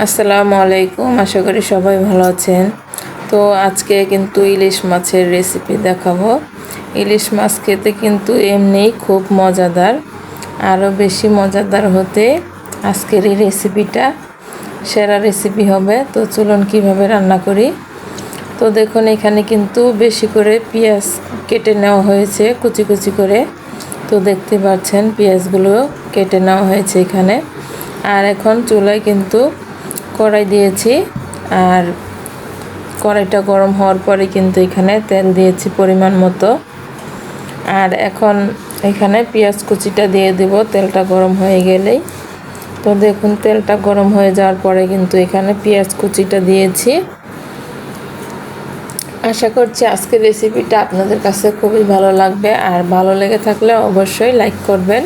আসসালামু আলাইকুম, আশা করি সবাই ভালো আছেন। তো আজকে কিন্তু ইলিশ মাছের রেসিপি দেখাবো। ইলিশ মাছ খেতে কিন্তু এমনিই খুব মজাদার, আরও বেশি মজাদার হতে আজকের এই রেসিপিটা সেরা রেসিপি হবে। তো চলুন কীভাবে রান্না করি। তো দেখুন এখানে কিন্তু বেশি করে পেঁয়াজ কেটে নেওয়া হয়েছে কুচি কুচি করে। তো দেখতে পাচ্ছেন পেঁয়াজগুলো কেটে নেওয়া হয়েছে এখানে। আর এখন চুলায় কিন্তু কড়াই দিয়েছি, আর কড়াইটা গরম হওয়ার পরে কিন্তু এখানে তেল দিয়েছি পরিমাণ মতো। আর এখন এখানে পেঁয়াজ কুচিটা দিয়ে দেব তেলটা গরম হয়ে গেলেই। তো দেখুন তেলটা গরম হয়ে যাওয়ার পরে কিন্তু এখানে পেঁয়াজ কুচিটা দিয়েছি। আশা করছি আজকের রেসিপিটা আপনাদের কাছে খুবই ভালো লাগবে, আর ভালো লেগে থাকলে অবশ্যই লাইক করবেন।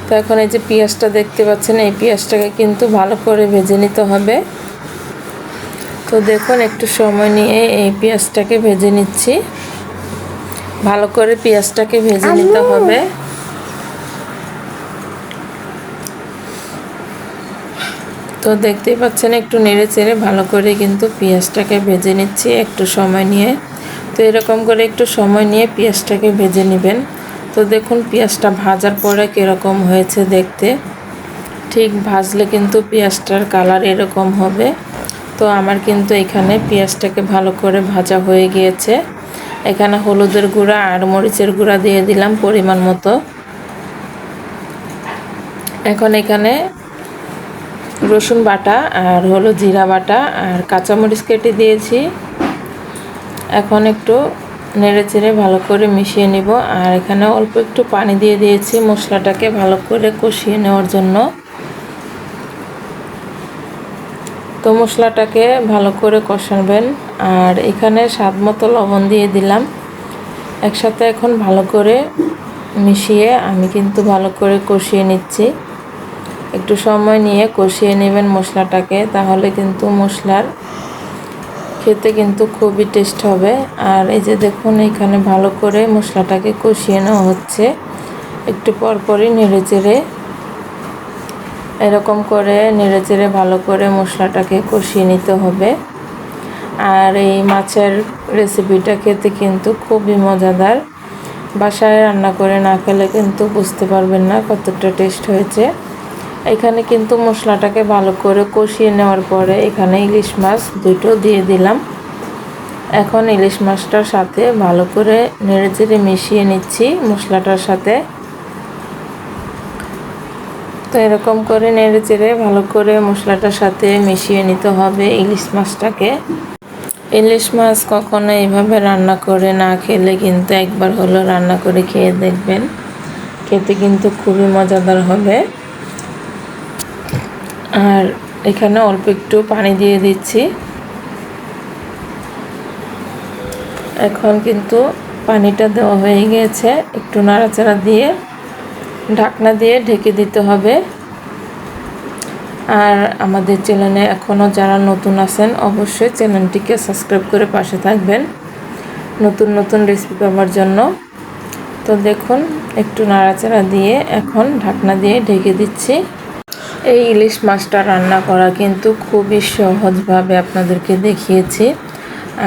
তো এখন এই যে পেঁয়াজটা দেখতে পাচ্ছেন, এই পেঁয়াজটাকে কিন্তু ভালো করে ভেজে নিতে হবে। তো দেখুন একটু সময় নিয়ে এই পেঁয়াজটাকে ভেজে নিচ্ছি। ভালো করে পেঁয়াজটাকে ভেজে নিতে হবে। তো দেখতেই পাচ্ছেন একটু নেড়ে চেড়ে ভালো করে কিন্তু পেঁয়াজটাকে ভেজে নিচ্ছি একটু সময় নিয়ে। তো এরকম করে একটু সময় নিয়ে পেঁয়াজটাকে ভেজে নেবেন। তো দেখুন পেঁয়াজটা ভাজার পরে কীরকম হয়েছে দেখতে, ঠিক ভাজলে কিন্তু পেঁয়াজটার কালার এরকম হবে। তো আমার কিন্তু এখানে পেঁয়াজটাকে ভালো করে ভাজা হয়ে গিয়েছে। এখানে হলুদের গুঁড়া আর মরিচের গুঁড়া দিয়ে দিলাম পরিমাণ মতো। এখন এখানে রসুন বাটা আর হলো জিরা বাটা আর কাঁচামরিচ কেটে দিয়েছি। এখন একটু নেড়ে চেড়ে ভালো করে মিশিয়ে নিব। আর এখানে অল্প একটু পানি দিয়ে দিয়েছি মশলাটাকে ভালো করে কষিয়ে নেওয়ার জন্য। তো মশলাটাকে ভালো করে কষাবেন। আর এখানে স্বাদ মতো লবণ দিয়ে দিলাম একসাথে। এখন ভালো করে মিশিয়ে আমি কিন্তু ভালো করে কষিয়ে নিচ্ছি। একটু সময় নিয়ে কষিয়ে নেবেন মশলাটাকে, তাহলে কিন্তু মশলার খেতে কিন্তু খুবই টেস্ট হবে। আর এই যে দেখুন এখানে ভালো করে মশলাটাকে কষিয়ে নেওয়া হচ্ছে, একটু পরপরই নেড়ে চেড়ে এরকম করে নেড়ে চেড়ে ভালো করে মশলাটাকে কষিয়ে নিতে হবে। আর এই মাছের রেসিপিটা খেতে কিন্তু খুবই মজাদার। বাসায় রান্না করে না খেলে কিন্তু বুঝতে পারবেন না কতটা টেস্ট হয়েছে। এখানে কিন্তু মশলাটাকে ভালো করে কষিয়ে নেওয়ার পরে এখানে ইলিশ মাছ দুটো দিয়ে দিলাম। এখন ইলিশ মাছটার সাথে ভালো করে নেড়ে চেড়ে মিশিয়ে নিচ্ছি মশলাটার সাথে। তো এরকম করে নেড়ে চেড়ে ভালো করে মশলাটার সাথে মিশিয়ে নিতে হবে ইলিশ মাছটাকে। ইলিশ মাছ কখনো এইভাবে রান্না করে না খেলে কিন্তু একবার হলো রান্না করে খেয়ে দেখবেন, খেতে কিন্তু খুবই মজাদার হবে। আর এখানে অল্প একটু পানি দিয়ে দিচ্ছি। এখন কিন্তু পানিটা দেওয়া হয়ে গিয়েছে, একটু নাড়াচাড়া দিয়ে ঢাকনা দিয়ে ঢেকে দিতে হবে। আর আমাদের চ্যানেলে এখনও যারা নতুন আছেন অবশ্যই চ্যানেলটিকে সাবস্ক্রাইব করে পাশে থাকবেন নতুন নতুন রেসিপি পাওয়ার জন্য। তো দেখুন একটু নাড়াচাড়া দিয়ে এখন ঢাকনা দিয়ে ঢেকে দিচ্ছি। এই ইলিশ মাছটা রান্না করা কিন্তু খুবই সহজভাবে আপনাদেরকে দেখিয়েছি।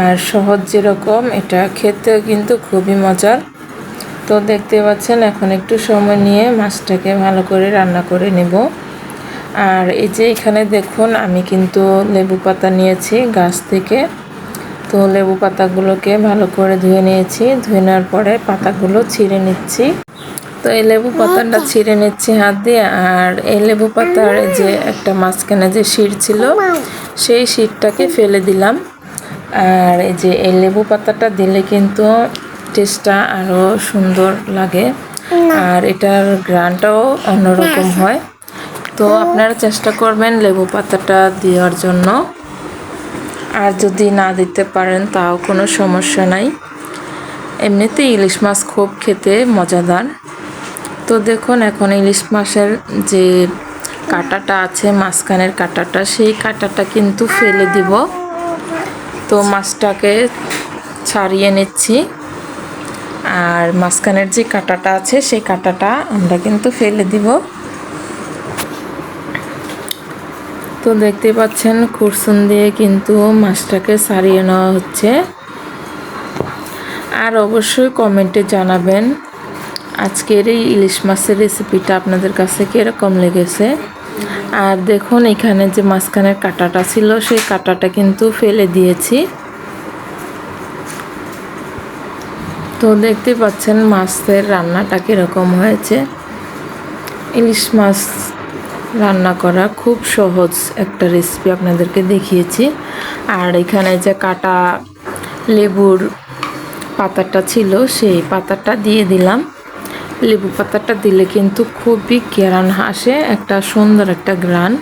আর সহজ যেরকম এটা খেতেও কিন্তু খুবই মজার। তো দেখতে পাচ্ছেন এখন একটু সময় নিয়ে মাছটাকে ভালো করে রান্না করে নেব। আর এই যে এখানে দেখুন আমি কিন্তু লেবু পাতা নিয়েছি গাছ থেকে। তো লেবু পাতাগুলোকে ভালো করে ধুয়ে নিয়েছি, ধুয়ে নেওয়ার পরে পাতাগুলো ছিঁড়ে নিচ্ছি। তো এই লেবু পাতাটা ছিঁড়ে নিচ্ছি হাত দিয়ে। আর এই লেবু পাতার যে একটা মাঝখানে যে শির ছিল সেই শিরটাকে ফেলে দিলাম। আর এই যে এই লেবু পাতাটা দিলে কিন্তু টেস্টটা আরও সুন্দর লাগে, আর এটার ঘ্রাণটাও অন্যরকম হয়। তো আপনারা চেষ্টা করবেন লেবু পাতাটা দেওয়ার জন্য। আর যদি না দিতে পারেন তাও কোনো সমস্যা নাই, এমনিতে ইলিশ মাছ খুব খেতে মজাদার। তো দেখুন এখন ইলিশ মাছের যে কাঁটাটা আছে মাঝখানের কাঁটাটা, সেই কাঁটাটা কিন্তু ফেলে দিব। তো মাছটাকে ছাড়িয়ে নিচ্ছি, আর মাঝখানের যে কাঁটাটা আছে সেই কাঁটাটা আমরা কিন্তু ফেলে দিব। তো তো দেখতে পাচ্ছেন কুরসুন দিয়ে কিন্তু মাছটাকে ছাড়িয়ে নেওয়া হচ্ছে। আর অবশ্যই কমেন্টে জানাবেন আজকের এই ইলিশ মাছের রেসিপিটা আপনাদের কাছে কীরকম লেগেছে। আর দেখুন এখানে যে মাঝখানের কাঁটাটা ছিল সেই কাঁটাটা কিন্তু ফেলে দিয়েছি। তো দেখতে পাচ্ছেন মাছের রান্নাটা কীরকম হয়েছে। ইলিশ মাছ রান্না করা খুব সহজ একটা রেসিপি আপনাদেরকে দেখিয়েছি। আর এখানে যে কাটা লেবুর পাতাটা ছিল সেই পাতাটা দিয়ে দিলাম। লেবু পাতাটা দিলে কিন্তু খুবই ঘ্রাণ আসে, একটা সুন্দর একটা ঘ্রাণ।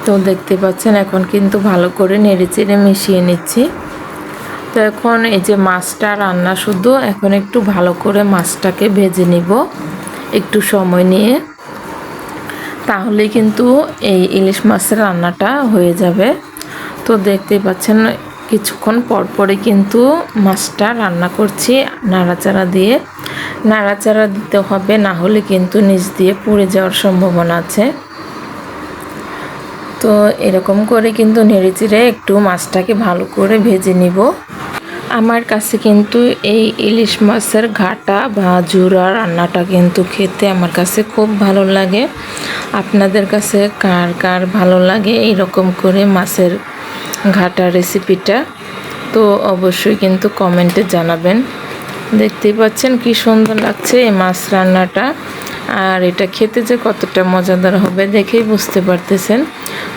তো দেখতে পাচ্ছেন এখন কিন্তু ভালো করে নেড়েচেড়ে মিশিয়ে নিচ্ছি। তো এখন এই যে মাছটা রান্না শুধু, এখন একটু ভালো করে মাছটাকে ভেজে নিব একটু সময় নিয়ে, তাহলে কিন্তু এই ইলিশ মাছের রান্নাটা হয়ে যাবে। তো দেখতে পাচ্ছেন কিছুক্ষণ পরপরই কিন্তু মাছটা রান্না করছি নাড়াচাড়া দিয়ে। নাড়াচাড়া দিতে হবে, না হলে কিন্তু নিচ দিয়ে পুড়ে যাওয়ার সম্ভাবনা আছে। তো এরকম করে কিন্তু নেড়েচেড়ে একটু মাছটাকে ভালো করে ভেজে নিব। আমার কাছে কিন্তু এই ইলিশ মাছের ঘাটা বা জুরা রান্নাটা কিন্তু খেতে আমার কাছে খুব ভালো লাগে। আপনাদের কাছে কার কার ভালো লাগে এইরকম করে মাছের ঘাটা রেসিপিটা, তো অবশ্যই কিন্তু কমেন্টে জানাবেন। দেখতেই পাচ্ছেন কি সুন্দর লাগছে এই মাছ রান্নাটা, আর এটা খেতে যে কতটা মজাদার হবে দেখেই বুঝতে পারতেছেন।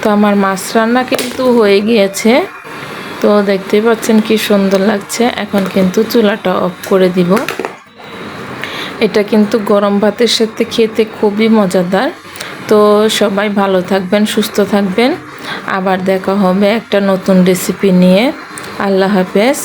তো আমার মাছ রান্না কিন্তু হয়ে গিয়েছে। তো দেখতেই পাচ্ছেন কি সুন্দর লাগছে। এখন কিন্তু চুলাটা অফ করে দিব। এটা কিন্তু গরম ভাতের সাথে খেতে খুবই মজাদার। তো সবাই ভালো থাকবেন, সুস্থ থাকবেন। আবার দেখা হবে একটা নতুন রেসিপি নিয়ে। আল্লাহ হাফেজ।